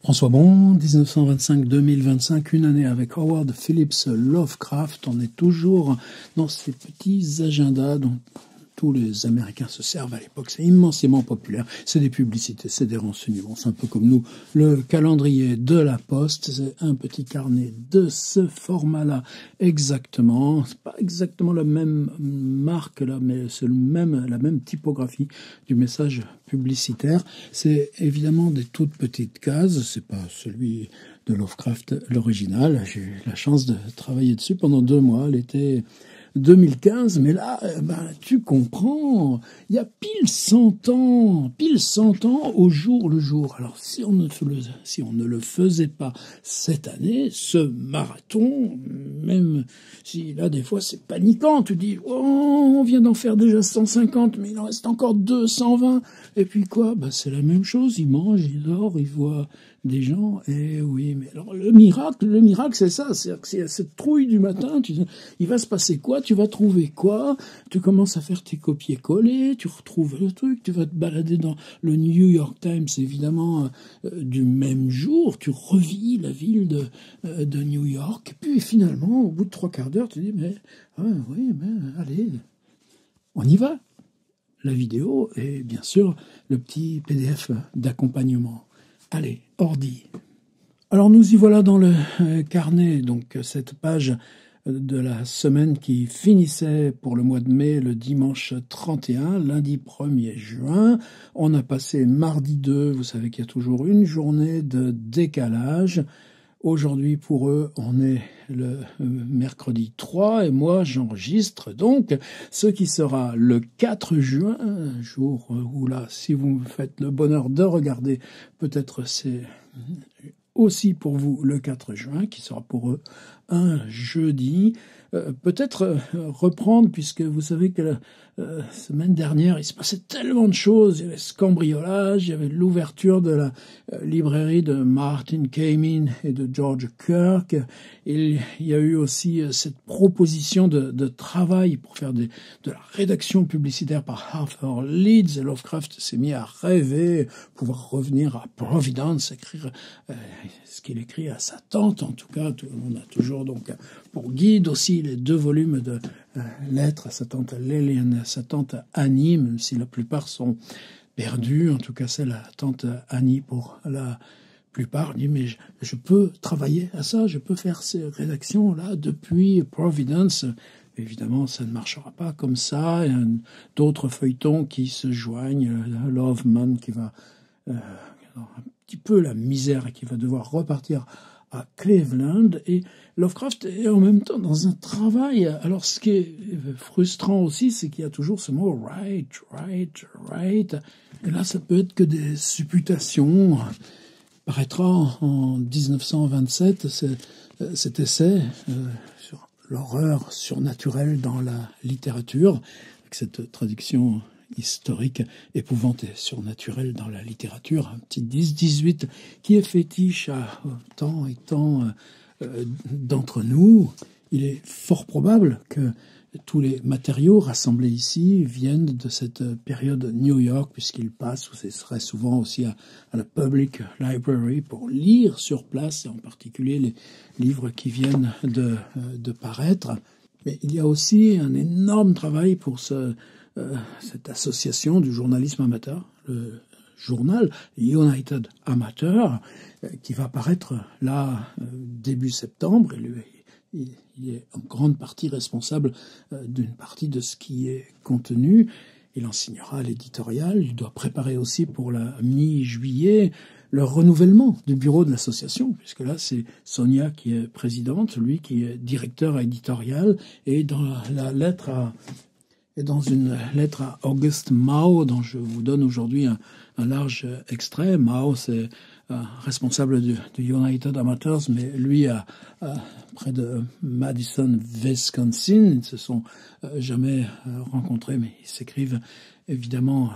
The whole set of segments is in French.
François Bon, 1925-2025, une année avec Howard Phillips Lovecraft. On est toujours dans ces petits agendas dont tous les Américains se servent à l'époque. C'est immensément populaire. C'est des publicités, c'est des renseignements. C'est un peu comme nous. Le calendrier de la Poste, c'est un petit carnet de ce format-là exactement. C'est pas exactement la même marque là, mais c'est la même typographie du message publicitaire. C'est évidemment des toutes petites cases. C'est pas celui de Lovecraft, l'original. J'ai eu la chance de travailler dessus pendant 2 mois, l'été 2015, mais là, tu comprends, il y a pile 100 ans au jour le jour. Alors, si on ne le faisait pas cette année, ce marathon, même si là, des fois, c'est paniquant, tu dis, oh, on vient d'en faire déjà 150, mais il en reste encore 220. Et puis quoi? C'est la même chose, il mange, il dort, il voit des gens, et oui, mais alors le miracle, c'est ça, c'est-à-dire que c'est cette trouille du matin, il va se passer quoi, tu vas trouver quoi, tu commences à faire tes copier-coller, tu retrouves le truc, tu vas te balader dans le New York Times, évidemment, du même jour, tu revis la ville de New York, et puis finalement, au bout de 3/4 d'heure, tu dis, allez, on y va. La vidéo et bien sûr le petit PDF d'accompagnement. Allez, ordi. Alors nous y voilà dans le carnet, donc cette page de la semaine qui finissait pour le mois de mai, le dimanche 31, lundi 1er juin. On a passé mardi 2, vous savez qu'il y a toujours une journée de décalage. Aujourd'hui, pour eux, on est le mercredi 3 et moi, j'enregistre donc ce qui sera le 4 juin, jour où là, si vous me faites le bonheur de regarder, peut-être c'est aussi pour vous le 4 juin, qui sera pour eux un jeudi. Peut-être reprendre, puisque vous savez que la semaine dernière, il se passait tellement de choses. Il y avait ce cambriolage, il y avait l'ouverture de la librairie de Martin Kamin et de George Kirk. Il y a eu aussi cette proposition de travail pour faire de la rédaction publicitaire par Arthur Leeds. Et Lovecraft s'est mis à rêver, pouvoir revenir à Providence, écrire ce qu'il écrit à sa tante, en tout cas. On a toujours donc pour guide aussi les 2 volumes de lettres à sa tante Lillian et à sa tante Annie, même si la plupart sont perdus. En tout cas, c'est la tante Annie pour la plupart. Dit, mais je peux travailler à ça, je peux faire ces rédactions-là depuis Providence. Évidemment, ça ne marchera pas comme ça. Il y a d'autres feuilletons qui se joignent. Loveman qui va un petit peu la misère et qui va devoir repartir à Cleveland, et Lovecraft est en même temps dans un travail. Alors ce qui est frustrant aussi, c'est qu'il y a toujours ce mot write, et là ça peut être que des supputations. Paraîtra en 1927 cet essai sur l'horreur surnaturelle dans la littérature, avec cette traduction historique, épouvante et surnaturelle dans la littérature, un petit 10-18 qui est fétiche à tant et tant d'entre nous. Il est fort probable que tous les matériaux rassemblés ici viennent de cette période New York, puisqu'il passe, ou ce serait souvent aussi à la Public Library pour lire sur place, et en particulier les livres qui viennent de paraître. Mais il y a aussi un énorme travail pour cette association du journalisme amateur, le journal United Amateur, qui va paraître là début septembre. Et lui, il est en grande partie responsable d'une partie de ce qui est contenu. Il enseignera l'éditorial. Il doit préparer aussi pour la mi-juillet le renouvellement du bureau de l'association, puisque là, c'est Sonia qui est présidente, lui qui est directeur éditorial. Et dans une lettre à August Mao, dont je vous donne aujourd'hui un large extrait. Mao, c'est responsable du United Amateurs, mais lui, près de Madison, Wisconsin, ils ne se sont jamais rencontrés, mais ils s'écrivent évidemment.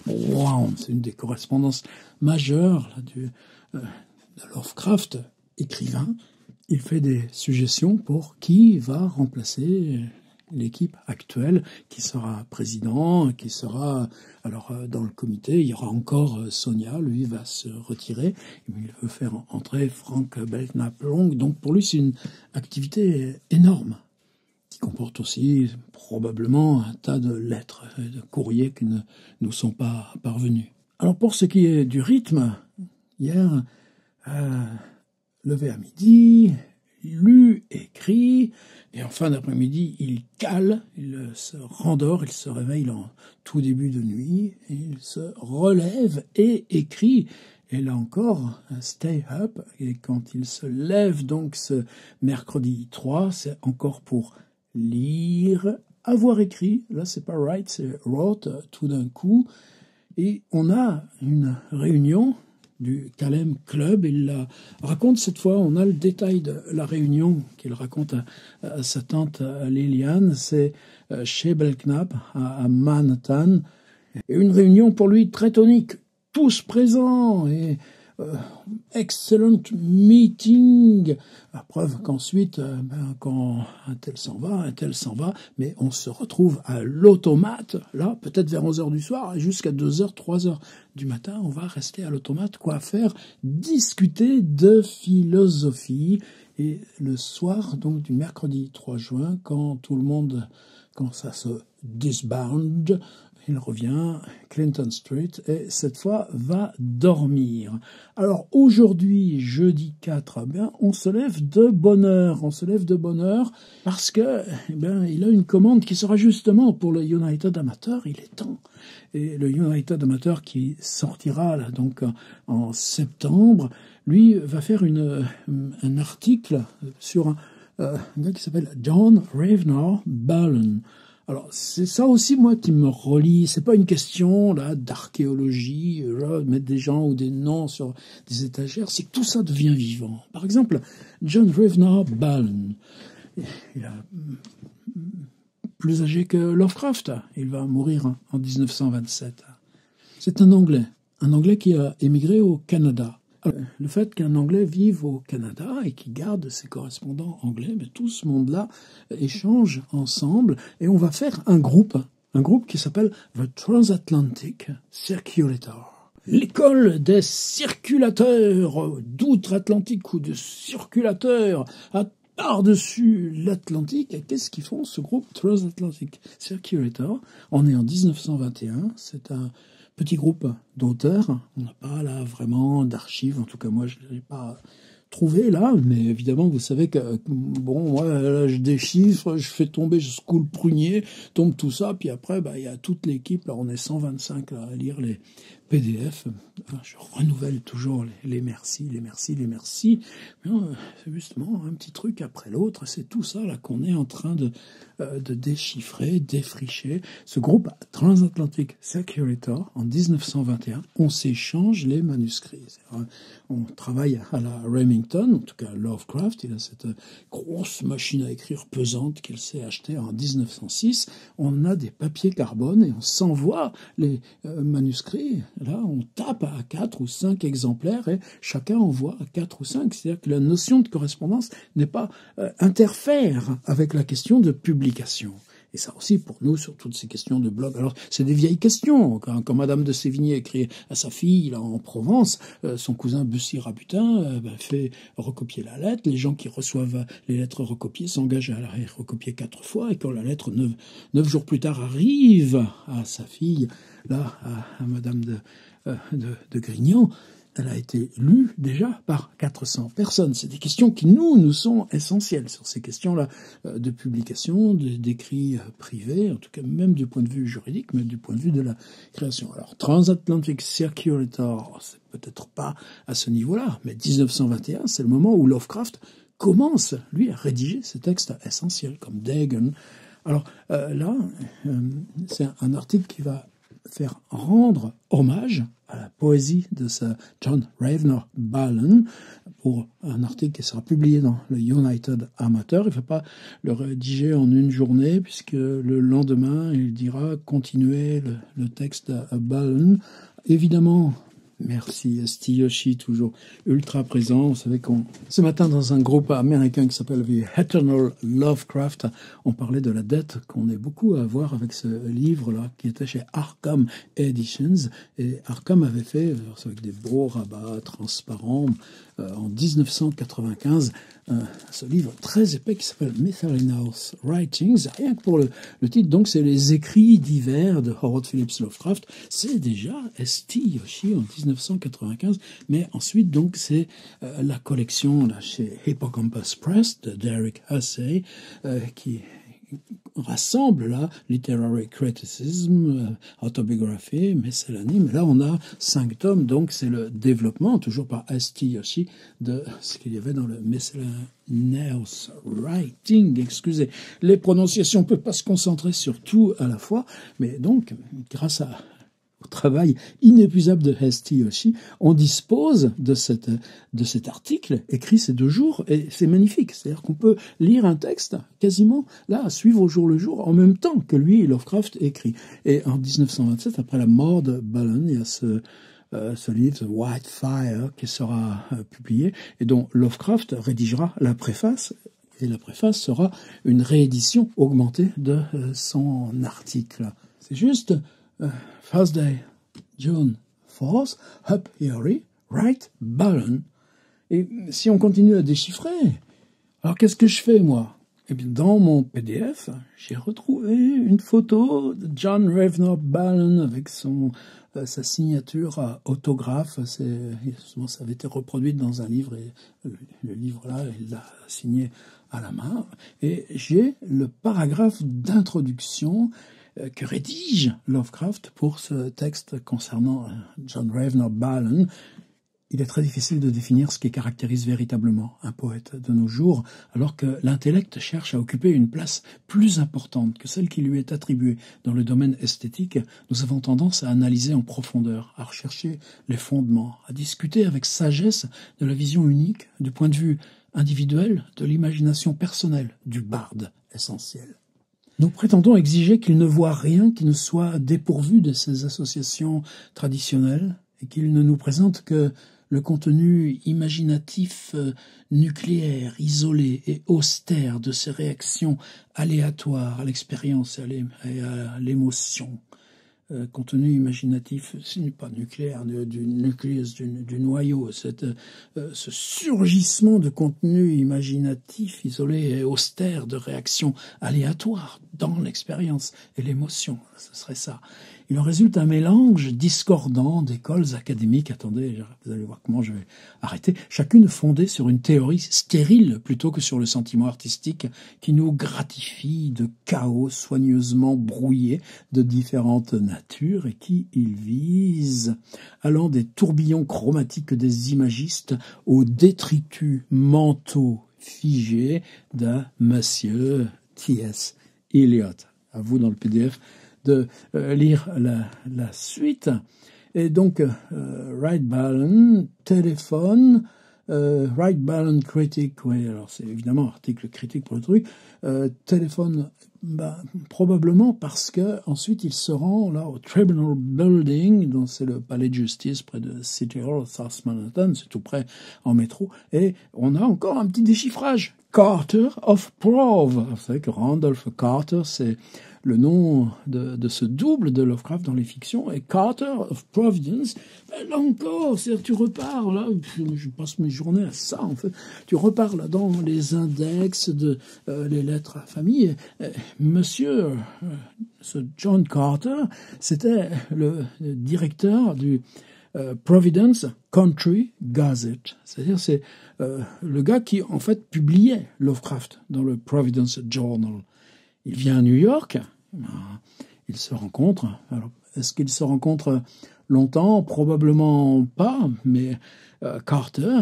Wow, c'est une des correspondances majeures là, de Lovecraft, écrivain. Il fait des suggestions pour qui va remplacer l'équipe actuelle qui sera président, qui sera... Alors, dans le comité, il y aura encore Sonia, lui va se retirer, il veut faire entrer Frank Belknap-Long, donc pour lui c'est une activité énorme, qui comporte aussi probablement un tas de lettres, de courriers qui ne nous sont pas parvenus. Alors pour ce qui est du rythme, hier, levé à midi, lu, écrit, et en fin d'après-midi, il cale, il se rendort, il se réveille en tout début de nuit, et il se relève et écrit. Et là encore, stay up, et quand il se lève donc ce mercredi 3, c'est encore pour lire, avoir écrit, là c'est pas write, c'est wrote tout d'un coup, et on a une réunion du Kalem Club. Il la raconte cette fois, on a le détail de la réunion qu'il raconte à sa tante Liliane, c'est chez Belknap à Manhattan, et une réunion pour lui très tonique, tous présents et excellent meeting, à preuve qu'ensuite, quand un tel s'en va, mais on se retrouve à l'automate, là, peut-être vers 11h du soir, jusqu'à 2h, 3h du matin, on va rester à l'automate, quoi faire? Discuter de philosophie. Et le soir, donc, du mercredi 3 juin, quand ça se disband, il revient, Clinton Street, et cette fois va dormir. Alors aujourd'hui, jeudi 4, on se lève de bonne heure. On se lève de bonne heure parce que, il a une commande qui sera justement pour le United Amateur. Il est temps. Et le United Amateur qui sortira là, donc en septembre, lui va faire un article sur un gars qui s'appelle John Rayner Ballen. Alors, c'est ça aussi, moi, qui me relie. C'est pas une question, là, d'archéologie, mettre des gens ou des noms sur des étagères. C'est que tout ça devient vivant. Par exemple, John Rayner Ballen. Il a plus âgé que Lovecraft. Il va mourir en 1927. C'est un Anglais qui a émigré au Canada. Alors, le fait qu'un Anglais vive au Canada et qu'il garde ses correspondants anglais, mais tout ce monde-là échange ensemble et on va faire un groupe qui s'appelle The Transatlantic Circulator. L'école des circulateurs d'outre-Atlantique ou de circulateurs à par-dessus l'Atlantique. Et qu'est-ce qu'ils font, ce groupe Transatlantic Circulator? On est en 1921, c'est un petit groupe d'auteurs. On n'a pas là vraiment d'archives, en tout cas moi je ne l'ai pas trouvé là, mais évidemment vous savez que moi là, je déchiffre, je fais tomber jusqu'au le prunier, tombe tout ça, puis après il y a toute l'équipe, là on est 125 là, à lire les PDF. Je renouvelle toujours les merci. C'est justement un petit truc après l'autre. C'est tout ça là qu'on est en train de déchiffrer, défricher. Ce groupe Transatlantic Circulator, en 1921, on s'échange les manuscrits. On travaille à la Remington, en tout cas Lovecraft, il a cette grosse machine à écrire pesante qu'il s'est achetée en 1906. On a des papiers carbone et on s'envoie les manuscrits. Là, on tape à 4 ou 5 exemplaires et chacun envoie 4 ou 5. C'est-à-dire que la notion de correspondance n'est pas interfère avec la question de publication. Et ça aussi, pour nous, sur toutes ces questions de blog. Alors, c'est des vieilles questions. Quand Madame de Sévigné écrit à sa fille, là, en Provence, son cousin Bussy-Rabutin fait recopier la lettre. Les gens qui reçoivent les lettres recopiées s'engagent à la recopier 4 fois. Et quand la lettre, 9 jours plus tard, arrive à sa fille, là, à Madame de Grignan, elle a été lue déjà par 400 personnes. C'est des questions qui nous sont essentielles sur ces questions-là de publication, d'écrits privés, en tout cas même du point de vue juridique, mais du point de vue de la création. Alors, Transatlantic Circulator, c'est peut-être pas à ce niveau-là, mais 1921, c'est le moment où Lovecraft commence, lui, à rédiger ces textes essentiels, comme Dagon. Alors là, c'est un article qui va faire rendre hommage à la poésie de ce John Rayner Ballen pour un article qui sera publié dans le United Amateur. Il ne va pas le rédiger en une journée puisque le lendemain, il dira continuer le texte à Ballen. Évidemment, Merci, Esti Yoshi, toujours ultra présent. Vous savez ce matin, dans un groupe américain qui s'appelle The Eternal Lovecraft, on parlait de la dette qu'on est beaucoup à avoir avec ce livre-là, qui était chez Arkham Editions. Et Arkham avait fait, avec des beaux rabats transparents, en 1995, ce livre très épais qui s'appelle Miscellaneous Writings. Rien que pour le titre, donc, c'est les écrits divers de Howard Phillips Lovecraft. C'est déjà Esti Yoshi en 1995, mais ensuite, donc, c'est la collection là, chez Hippocampus Press de Derek Hussey, qui rassemble là Literary Criticism, Autobiography, Miscellany. Mais là, on a 5 tomes, donc c'est le développement, toujours par Esti Yoshi, de ce qu'il y avait dans le Miscellaneous Writing. Excusez, les prononciations, on ne peut pas se concentrer sur tout à la fois, mais donc, grâce au travail inépuisable de Esti Yoshi, on dispose de cet article écrit ces 2 jours, et c'est magnifique. C'est-à-dire qu'on peut lire un texte quasiment, là, suivre au jour le jour, en même temps que lui, Lovecraft, écrit. Et en 1927, après la mort de Ballen, il y a ce livre, The White Fire, qui sera publié, et dont Lovecraft rédigera la préface, et la préface sera une réédition augmentée de son article. C'est juste... Thursday, June 4th, Up Erie, Wright Ballen. Et si on continue à déchiffrer, alors qu'est-ce que je fais, moi? Eh bien, dans mon PDF, j'ai retrouvé une photo de John Ravenor Ballen avec sa signature à autographe. Ça avait été reproduit dans un livre, et le livre-là, il l'a signé à la main. Et j'ai le paragraphe d'introduction que rédige Lovecraft pour ce texte concernant John Ravenor Ballen. Il est très difficile de définir ce qui caractérise véritablement un poète de nos jours, alors que l'intellect cherche à occuper une place plus importante que celle qui lui est attribuée dans le domaine esthétique. Nous avons tendance à analyser en profondeur, à rechercher les fondements, à discuter avec sagesse de la vision unique, du point de vue individuel, de l'imagination personnelle, du barde essentiel. Nous prétendons exiger qu'il ne voie rien qui ne soit dépourvu de ces associations traditionnelles et qu'il ne nous présente que le contenu imaginatif, nucléaire, isolé et austère de ces réactions aléatoires à l'expérience et à l'émotion. Contenu imaginatif, ce n'est pas nucléaire, du nucléus, du noyau, ce surgissement de contenu imaginatif, isolé et austère de réactions aléatoires dans l'expérience et l'émotion, ce serait ça. Il en résulte un mélange discordant d'écoles académiques, attendez, vous allez voir comment je vais arrêter, chacune fondée sur une théorie stérile plutôt que sur le sentiment artistique qui nous gratifie de chaos soigneusement brouillé de différentes natures et qui, il vise, allant des tourbillons chromatiques des imagistes aux détritus mentaux figés d'un monsieur T.S. Eliot. À vous dans le PDF de lire la suite. Et donc, Wright Ballen, téléphone, Wright Ballen critique, oui, alors c'est évidemment article critique pour le truc, téléphone, probablement parce que ensuite il se rend là au Tribunal Building, donc c'est le palais de justice près de City Hall, South Manhattan, c'est tout près en métro, et on a encore un petit déchiffrage. Carter of Prov. Vous savez que Randolph Carter, c'est le nom de ce double de Lovecraft dans les fictions, et Carter of Providence, là encore, tu repars, là, je passe mes journées à ça, en fait, tu repars là dans les index de les lettres à famille, monsieur, ce John Carter, c'était le directeur du Providence Country Gazette, c'est-à-dire c'est le gars qui en fait publiait Lovecraft dans le Providence Journal. Il vient à New York, ils se rencontrent. Alors, est-ce qu'ils se rencontrent longtemps? Probablement pas, mais Carter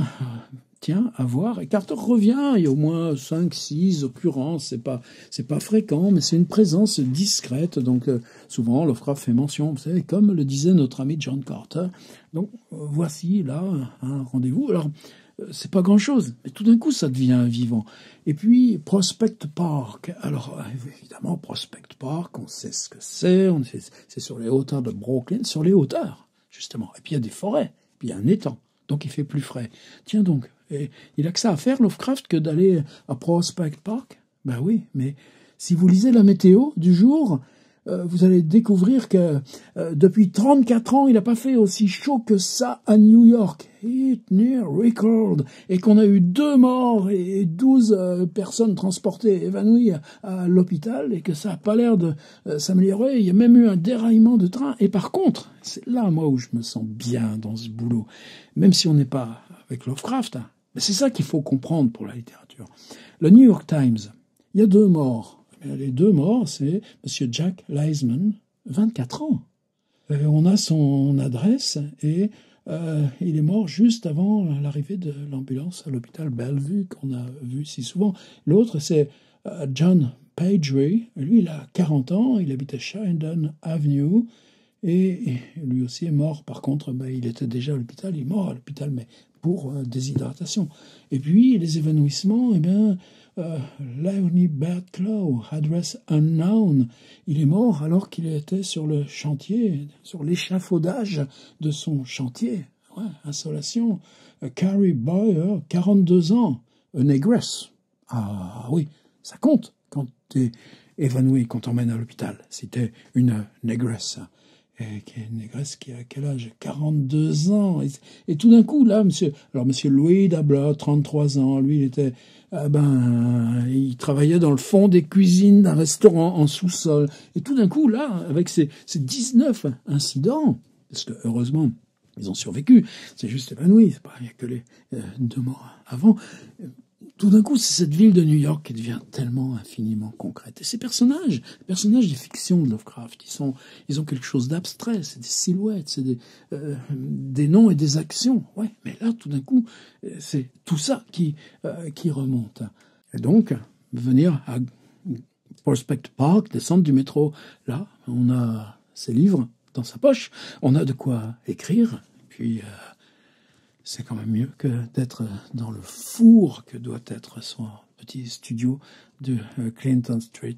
tient à voir. Et Carter revient, il y a au moins 5-6 occurrences, c'est pas fréquent, mais c'est une présence discrète, donc souvent Lovecraft fait mention, vous savez, comme le disait notre ami John Carter. Donc voici là un rendez-vous. Alors, c'est pas grand-chose, mais tout d'un coup, ça devient vivant. Et puis, Prospect Park. Alors, évidemment, Prospect Park, on sait ce que c'est sur les hauteurs de Brooklyn, sur les hauteurs, justement. Et puis, il y a des forêts, puis il y a un étang, donc il fait plus frais. Tiens donc, et il a que ça à faire, Lovecraft, que d'aller à Prospect Park? Ben oui, mais si vous lisez la météo du jour, vous allez découvrir que depuis 34 ans, il n'a pas fait aussi chaud que ça à New York. It near record. Et qu'on a eu 2 morts et 12 personnes transportées, évanouies à l'hôpital, et que ça n'a pas l'air de s'améliorer. Il y a même eu un déraillement de train. Et par contre, c'est là, moi, où je me sens bien dans ce boulot. Même si on n'est pas avec Lovecraft, hein. Mais c'est ça qu'il faut comprendre pour la littérature. Le New York Times, il y a 2 morts. Les 2 morts, c'est M. Jack Leisman, 24 ans. On a son adresse et il est mort juste avant l'arrivée de l'ambulance à l'hôpital Bellevue, qu'on a vu si souvent. L'autre, c'est John Pagery. Lui, il a 40 ans, il habite à Shandon Avenue et lui aussi est mort. Par contre, il était déjà à l'hôpital, il est mort à l'hôpital, mais pour déshydratation. Et puis, les évanouissements, Leonie Bertlow, address unknown, il est mort alors qu'il était sur le chantier, sur l'échafaudage de son chantier. Ouais, insolation. Carrie Boyer, 42 ans, a négresse. Ah oui, ça compte quand t'es évanoui, quand t'emmènes à l'hôpital. C'était une négresse. Une négresse qui a quel âge? 42 ans. Et tout d'un coup, là, monsieur Louis Dabla, 33 ans, lui, il était, il travaillait dans le fond des cuisines d'un restaurant en sous-sol. Et tout d'un coup, là, avec ces 19 incidents, parce que, heureusement, ils ont survécu, c'est juste évanoui, c'est pas, il n'y a que les 2 morts avant. Tout d'un coup, c'est cette ville de New York qui devient tellement infiniment concrète. Et ces personnages, les personnages des fictions de Lovecraft, ils ont quelque chose d'abstrait, c'est des silhouettes, c'est des noms et des actions. Ouais, mais là, tout d'un coup, c'est tout ça qui remonte. Et donc, venir à Prospect Park, descendre du métro, là, on a ses livres dans sa poche, on a de quoi écrire, puis c'est quand même mieux que d'être dans le four que doit être son petit studio de Clinton Street.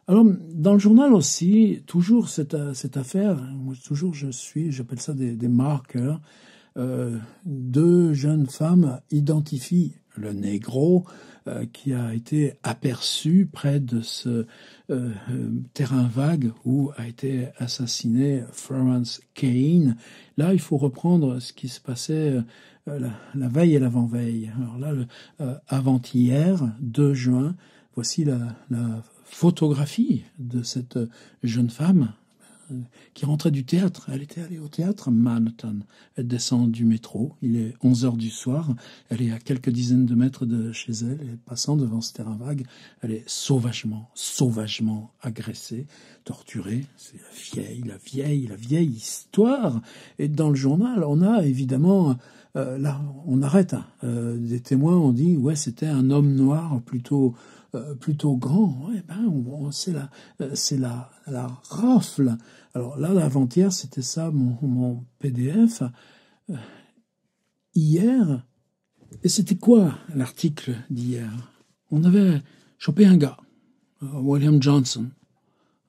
Alors, dans le journal aussi, toujours cette affaire, moi, toujours j'appelle ça des marqueurs. 2 jeunes femmes identifient le négro qui a été aperçu près de ce terrain vague où a été assassiné Florence Kane. Là, il faut reprendre ce qui se passait la veille et l'avant-veille. Alors là, avant-hier, 2 juin, voici la photographie de cette jeune femme qui rentrait du théâtre. Elle était allée au théâtre Manhattan. Elle descend du métro. Il est 11h du soir. Elle est à quelques dizaines de mètres de chez elle. Et passant devant ce terrain vague, elle est sauvagement agressée, torturée. C'est la vieille histoire. Et dans le journal, on a évidemment... là, on arrête. Des témoins ont dit, ouais, c'était un homme noir plutôt grand. Ouais, c'est la rafle. Alors là, l'avant-hier, c'était ça, mon PDF. Hier, et c'était quoi l'article d'hier? On avait chopé un gars, William Johnson,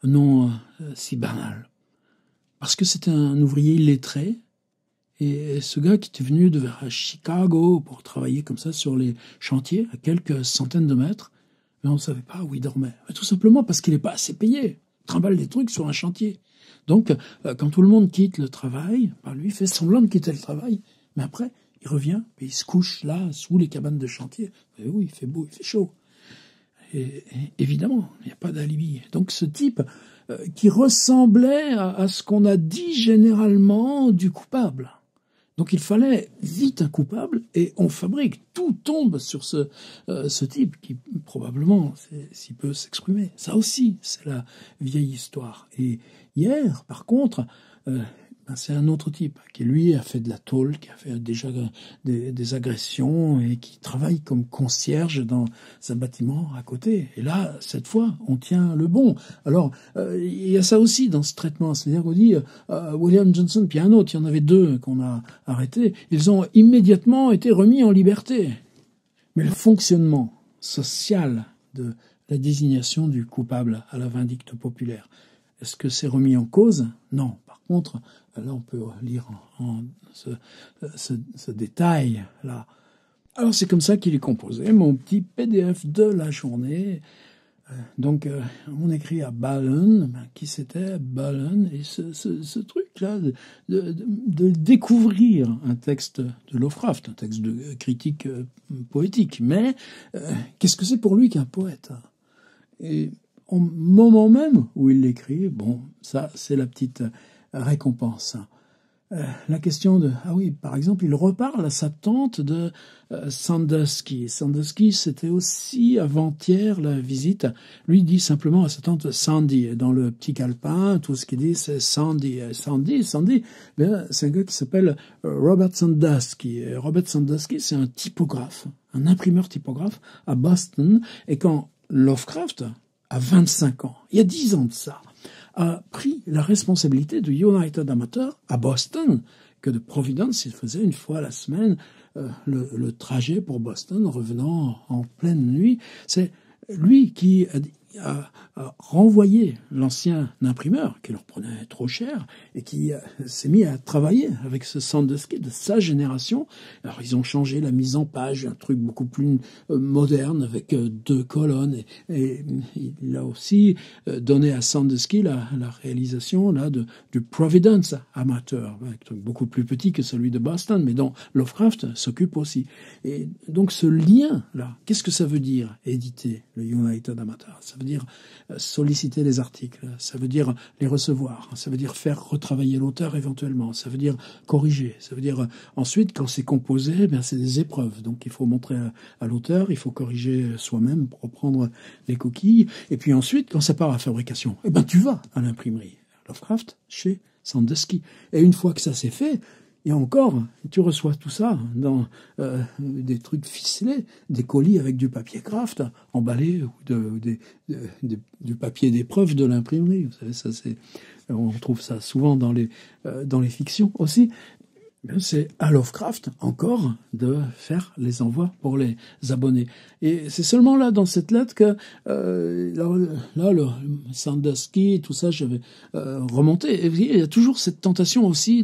un nom si banal, parce que c'était un ouvrier illettré. Et ce gars qui était venu de Chicago pour travailler comme ça sur les chantiers, à quelques centaines de mètres, mais on ne savait pas où il dormait. Mais tout simplement parce qu'il n'est pas assez payé. Il trimballe des trucs sur un chantier. Donc, quand tout le monde quitte le travail, lui fait semblant de quitter le travail, mais après, il revient et il se couche là, sous les cabanes de chantier. Et oui, il fait beau, il fait chaud. Et évidemment, il n'y a pas d'alibi. Donc ce type qui ressemblait à ce qu'on a dit généralement du coupable. Donc il fallait vite un coupable et on fabrique. Tout tombe sur ce type qui probablement s'il peut s'exprimer. Ça aussi, c'est la vieille histoire. Et hier, par contre, c'est un autre type qui, lui, a fait de la tôle, qui a fait déjà des agressions et qui travaille comme concierge dans un bâtiment à côté. Et là, cette fois, on tient le bon. Alors, il y a ça aussi dans ce traitement. C'est-à-dire qu'on dit, William Johnson, puis un autre, il y en avait 2 qu'on a arrêtés, ils ont immédiatement été remis en liberté. Mais le fonctionnement social de la désignation du coupable à la vindicte populaire, est-ce que c'est remis en cause? Non, par contre, là on peut lire ce détail-là. Alors c'est comme ça qu'il est composé, mon petit PDF de la journée. Donc on écrit à Ballen, qui c'était Ballen, et ce truc-là de découvrir un texte de Lovecraft, un texte de critique poétique, mais qu'est-ce que c'est pour lui qu'un poète? Et au moment même où il l'écrit, bon, ça c'est la petite récompense. La question de... Ah oui, par exemple, il reparle à sa tante de Sandusky. Sandusky, c'était aussi avant-hier la visite. Lui dit simplement à sa tante Sandy. Et dans le petit calepin, tout ce qu'il dit, c'est Sandy. Sandy, ben, c'est un gars qui s'appelle Robert Sandusky. Et Robert Sandusky, c'est un typographe, un imprimeur typographe à Boston. Et quand Lovecraft a 25 ans, il y a 10 ans de ça, a pris la responsabilité de United Amateur à Boston, que de Providence, il faisait une fois la semaine le trajet pour Boston, revenant en pleine nuit. C'est lui qui a renvoyé l'ancien imprimeur, qui leur prenait trop cher, et qui s'est mis à travailler avec ce Sandusky de sa génération. Alors ils ont changé la mise en page, un truc beaucoup plus moderne, avec 2 colonnes, et il a aussi donné à Sandusky la réalisation là du Providence Amateur, un truc beaucoup plus petit que celui de Boston, mais dont Lovecraft s'occupe aussi. Et donc ce lien-là, qu'est-ce que ça veut dire, éditer le United Amateur? Ça veut dire solliciter les articles, ça veut dire les recevoir, ça veut dire faire retravailler l'auteur éventuellement, ça veut dire corriger, ça veut dire ensuite quand c'est composé, ben c'est des épreuves, donc il faut montrer à l'auteur, il faut corriger soi-même pour reprendre les coquilles, et puis ensuite quand ça part à la fabrication, eh ben tu vas à l'imprimerie Lovecraft chez Sandusky, et une fois que ça c'est fait, et encore, tu reçois tout ça dans des trucs ficelés, des colis avec du papier craft emballé ou du papier d'épreuve de l'imprimerie. Vous savez, ça c'est, on trouve ça souvent dans les fictions aussi. C'est à Lovecraft encore de faire les envois pour les abonnés. Et c'est seulement là, dans cette lettre, que là le Sandusky, tout ça, j'avais remonté. Et il y a toujours cette tentation aussi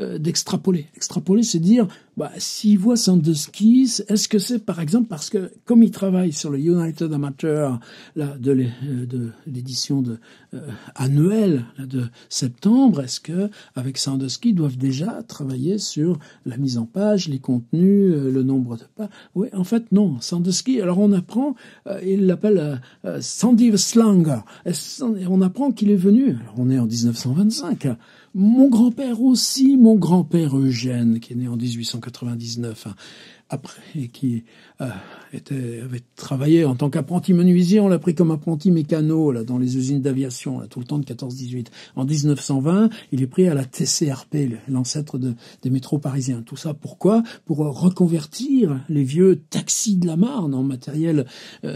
d'extrapoler. Extrapoler, c'est dire, bah, s'il voit Sandusky, est-ce que c'est par exemple parce que, comme il travaille sur le United Amateur là, de l'édition annuelle là, de septembre, est-ce que avec Sandusky, ils doivent déjà travailler sur la mise en page, les contenus, le nombre de pages? Oui, en fait, non. Sandusky, alors on apprend, il l'appelle Sandy the Slanger. On apprend qu'il est venu, alors on est en 1925, mon grand-père aussi, mon grand-père Eugène, qui est né en 1899, après, et qui avait travaillé en tant qu'apprenti menuisier, on l'a pris comme apprenti mécano là, dans les usines d'aviation, là, tout le temps de 14-18. En 1920, il est pris à la TCRP, l'ancêtre des métros parisiens. Tout ça, pourquoi? Pour reconvertir les vieux taxis de la Marne en matériel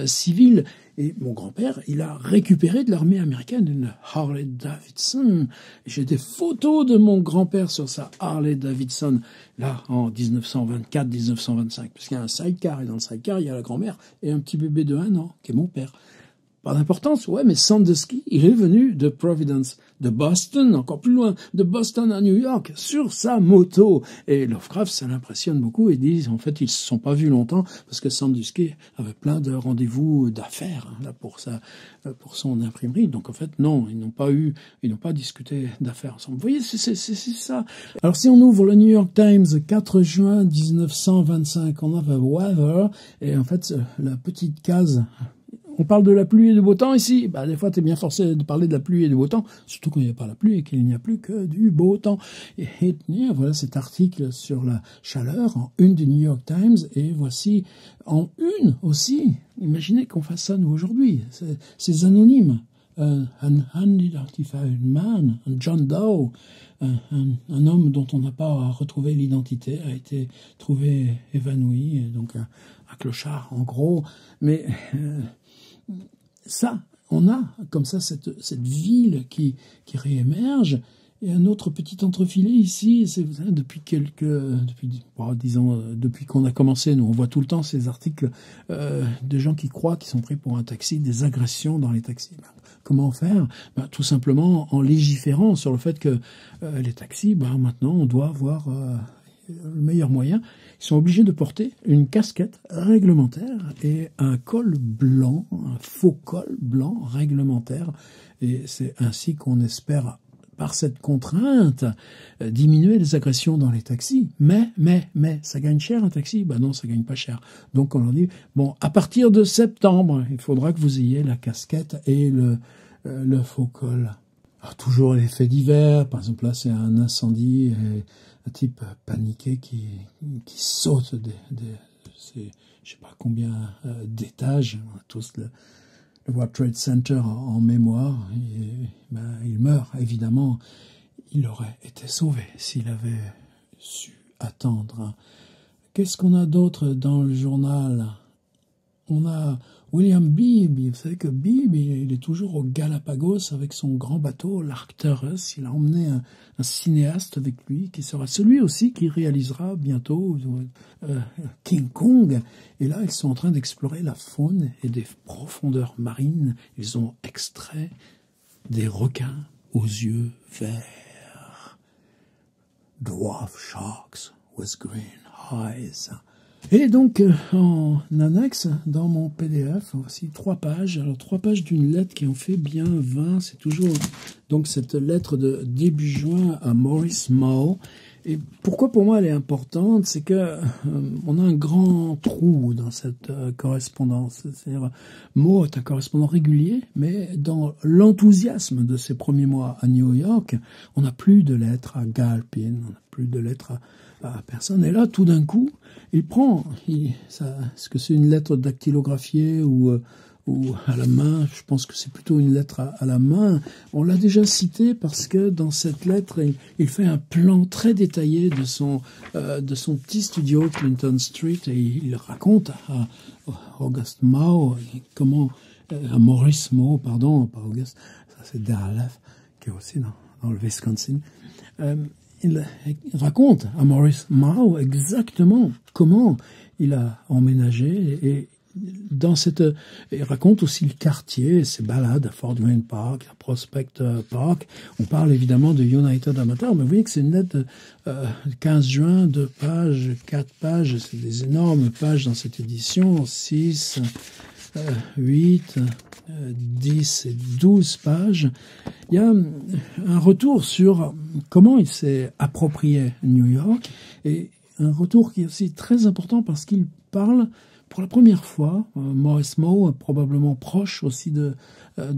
civil. Et mon grand-père, il a récupéré de l'armée américaine une Harley Davidson. J'ai des photos de mon grand-père sur sa Harley Davidson, là, en 1924-1925. Parce qu'il y a un sidecar, et dans le sidecar, il y a la grand-mère et un petit bébé de 1 an, qui est mon père. Pas d'importance, ouais, mais Sandusky, il est venu de Providence, de Boston, encore plus loin, de Boston à New York, sur sa moto. Et Lovecraft, ça l'impressionne beaucoup, et disent, en fait, ils se sont pas vus longtemps, parce que Sandusky avait plein de rendez-vous d'affaires, là, pour son imprimerie. Donc, en fait, non, ils n'ont pas discuté d'affaires ensemble. Vous voyez, c'est ça. Alors, si on ouvre le New York Times, 4 juin 1925, on a The Weather, et en fait, la petite case... On parle de la pluie et du beau temps ici. Bah, des fois, tu es bien forcé de parler de la pluie et du beau temps, surtout quand il n'y a pas la pluie et qu'il n'y a plus que du beau temps. Et voilà cet article sur la chaleur en une du New York Times. Et voici en une aussi. Imaginez qu'on fasse ça, nous, aujourd'hui. C'est anonyme. An unidentified man, John Doe, un homme dont on n'a pas retrouvé l'identité, a été trouvé évanoui, donc un clochard en gros. Mais... ça, on a comme ça cette ville qui réémerge, Et un autre petit entrefilet ici, c'est depuis qu'on a commencé, nous on voit tout le temps ces articles de gens qui croient qu'ils sont pris pour un taxi, des agressions dans les taxis. Comment faire? Tout simplement en légiférant sur le fait que les taxis, maintenant on doit avoir le meilleur moyen. Ils sont obligés de porter une casquette réglementaire et un col blanc, un faux col blanc réglementaire. Et c'est ainsi qu'on espère, par cette contrainte, diminuer les agressions dans les taxis. Mais, ça gagne cher un taxi? Non, ça gagne pas cher. Donc on leur dit, bon, à partir de septembre, il faudra que vous ayez la casquette et le faux col. Alors, toujours les faits divers, par exemple là c'est un incendie, et un type paniqué qui saute je sais pas combien d'étages, on a tous le World Trade Center en mémoire, il meurt, évidemment. Il aurait été sauvé s'il avait su attendre. Qu'est-ce qu'on a d'autre dans le journal? On a William Beebe. Vous savez que Beebe, il est toujours aux Galapagos avec son grand bateau, l'Arcturus. Il a emmené un cinéaste avec lui, qui sera celui aussi qui réalisera bientôt King Kong. Et là, ils sont en train d'explorer la faune et des profondeurs marines. Ils ont extrait des requins aux yeux verts. Dwarf sharks with green eyes. Et donc, en annexe, dans mon PDF, voici 3 pages. Alors, 3 pages d'une lettre qui en fait bien 20. C'est toujours donc cette lettre de début juin à Maurice Moe. Et pourquoi pour moi elle est importante, c'est que on a un grand trou dans cette correspondance. C'est-à-dire, Moe est un correspondant régulier, mais dans l'enthousiasme de ses premiers mois à New York, on n'a plus de lettres à Galpin, on n'a plus de lettres à personne. Et là, tout d'un coup, il prend, est-ce que c'est une lettre dactylographiée ou à la main? Je pense que c'est plutôt une lettre à la main. On l'a déjà cité parce que dans cette lettre, il fait un plan très détaillé de son petit studio Clinton Street, et il raconte à August Moe à Maurice Moe, pardon, pas August, ça c'est Darlef, qui est aussi dans le Wisconsin. Il raconte à Maurice Moe exactement comment il a emménagé, et il raconte aussi le quartier, ses balades à Fort Wayne Park, à Prospect Park. On parle évidemment de United Amateur, mais vous voyez que c'est une lettre de 15 juin, 2 pages, 4 pages, c'est des énormes pages dans cette édition, 6, 8, 10 et 12 pages. Il y a un retour sur comment il s'est approprié New York, et un retour qui est aussi très important parce qu'il parle pour la première fois, Maurice Moe, probablement proche aussi de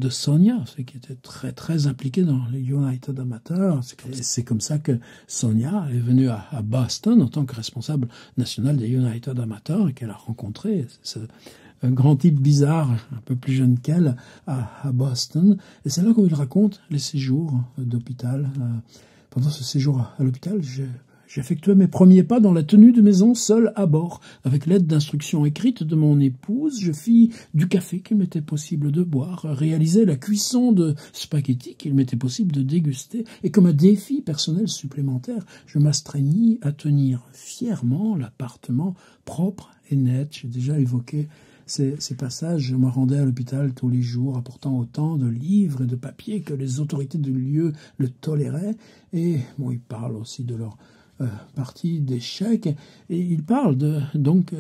Sonia, qui était très très impliquée dans les United Amateurs. C'est comme ça que Sonia est venue à Boston en tant que responsable nationale des United Amateurs, et qu'elle a rencontré un grand type bizarre, un peu plus jeune qu'elle, à Boston. Et c'est là qu'il raconte les séjours d'hôpital. Pendant ce séjour à l'hôpital, j'effectuais mes premiers pas dans la tenue de maison, seul à bord. Avec l'aide d'instructions écrites de mon épouse, je fis du café qu'il m'était possible de boire, réalisai la cuisson de spaghettis qu'il m'était possible de déguster, et comme un défi personnel supplémentaire, je m'astreignis à tenir fièrement l'appartement propre et net. J'ai déjà évoqué ces passages. Je me rendais à l'hôpital tous les jours, apportant autant de livres et de papiers que les autorités du lieu le toléraient. Et il parle aussi de leur partie d'échecs, et il parle de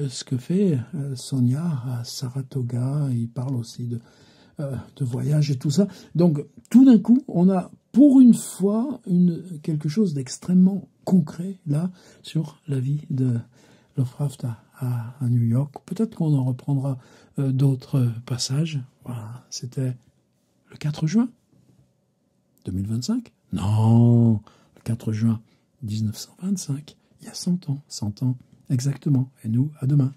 ce que fait Sonia à Saratoga. Il parle aussi de voyage et tout ça. Donc tout d'un coup, on a pour une fois quelque chose d'extrêmement concret là sur la vie de Lovecraft à New York. Peut-être qu'on en reprendra d'autres passages. Voilà, c'était le 4 juin 2025. Non, le 4 juin 1925, il y a 100 ans exactement. Et nous, à demain.